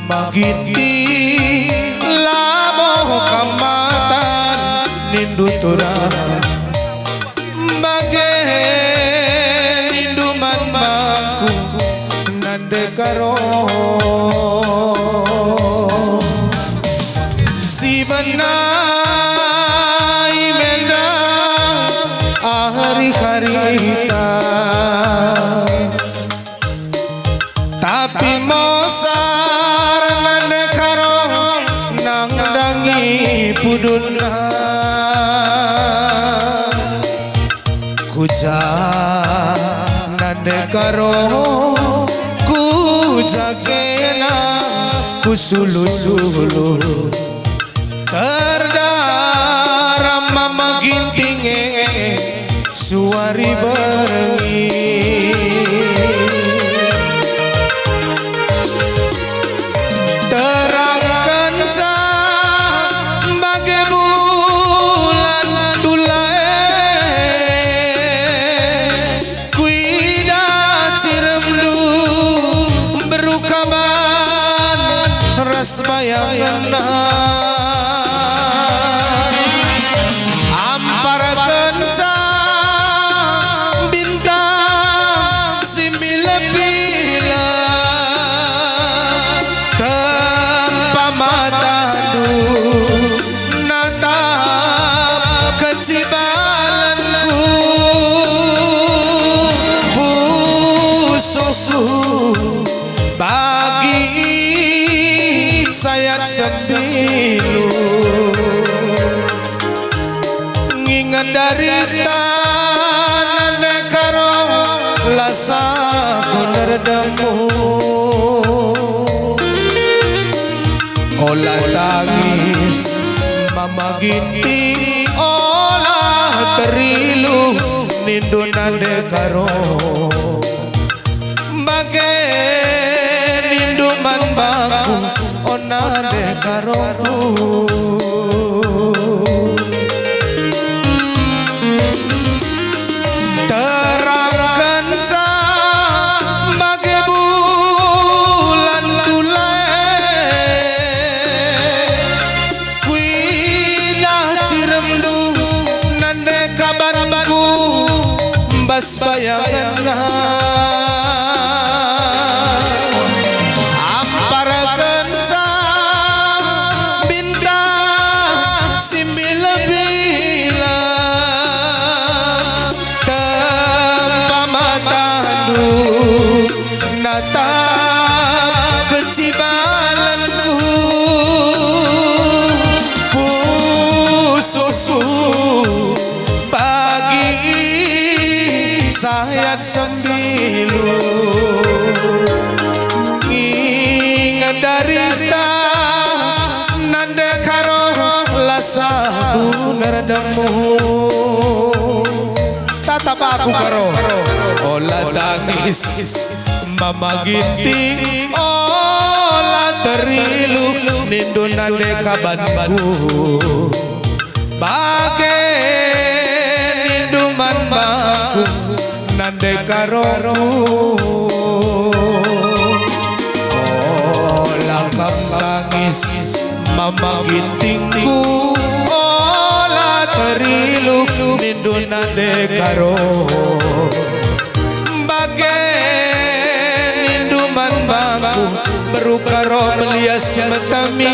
Mama Ginting lamo kamatan nindu turah bagai ninduman bangku nande karo si benai mendang hari-harita tapi mosar nande karo nang dangi puduna kuja nande karo kujagena kusulu-sulu terdaram Mama Ginting suari berengi terangkan bagai bulan tula kuida ciremdu berukaman ras bayangna ampar kenca bintang simile-pila tanpa mata natap kecibalanku pusuku bagi sayat seksilu ngingat dari tanah karo lasa kunerdemu olah tangis Mama Ginting olah terilu nindu nande karo bagai ninduman bangku onade karo terangkan bagai bulan tula kuida ciremdu nande kabanku bas bayangna ampar kenca bintang simile-bila tanpa mata natap kecibalanku pusuku bagi sayat sembilu ingat dari nande karo lasa kunerdemu tatap aku karo olah tangis Mama Ginting olah terilu nindu nande kabanku bagai ninduman bangku nande karo olah tangis Mama Gintingku olah terilu nindu nande karo bagai ninduman bangku berukaro melias metami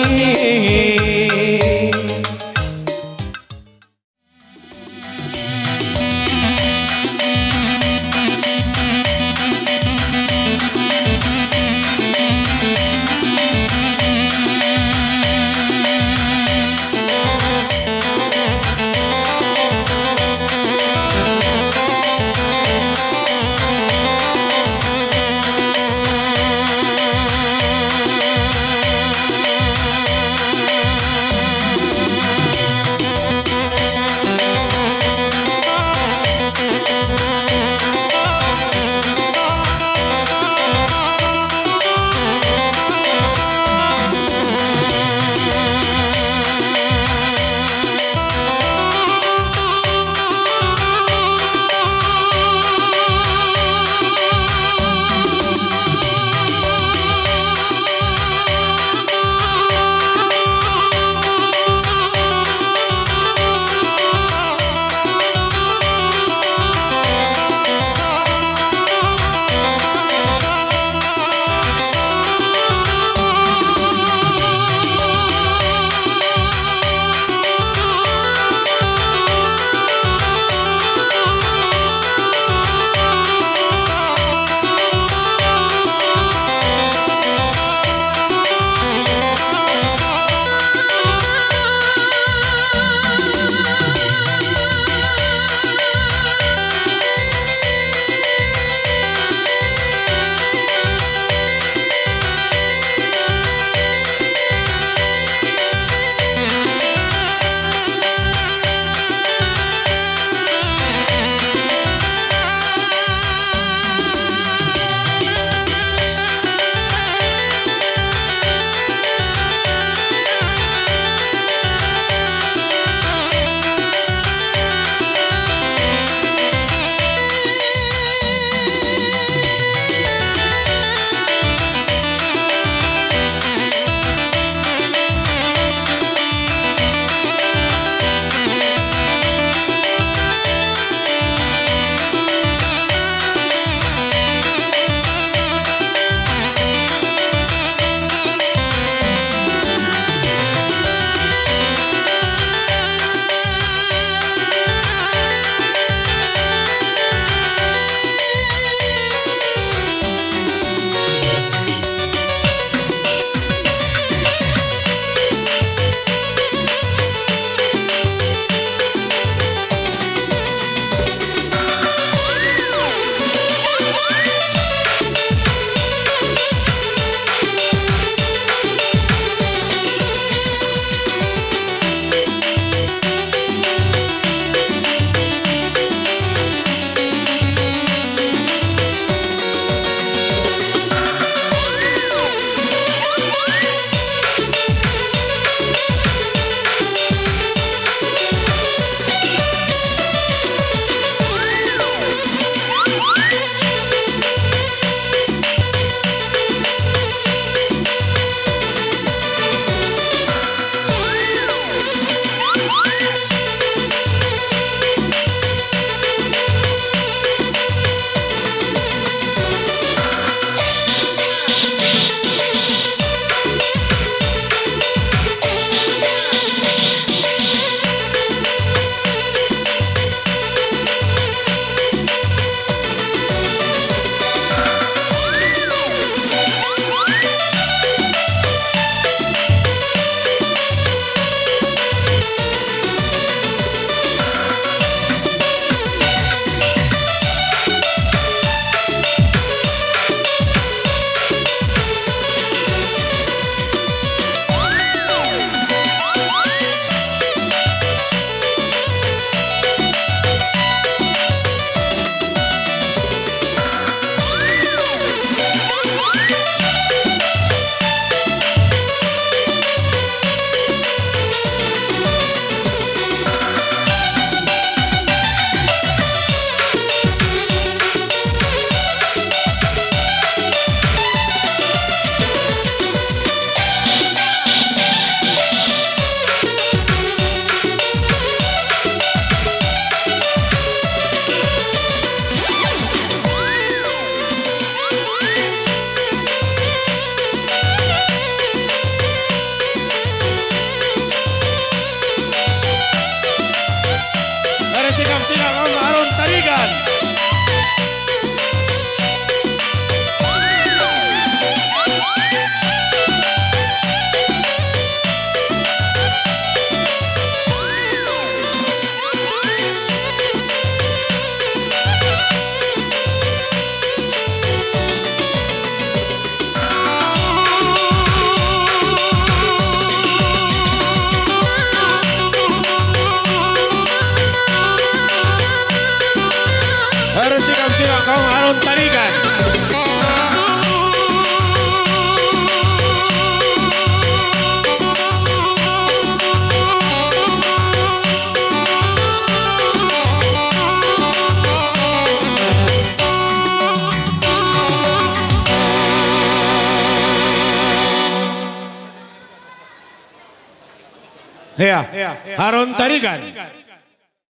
Ya, Aron tarikan.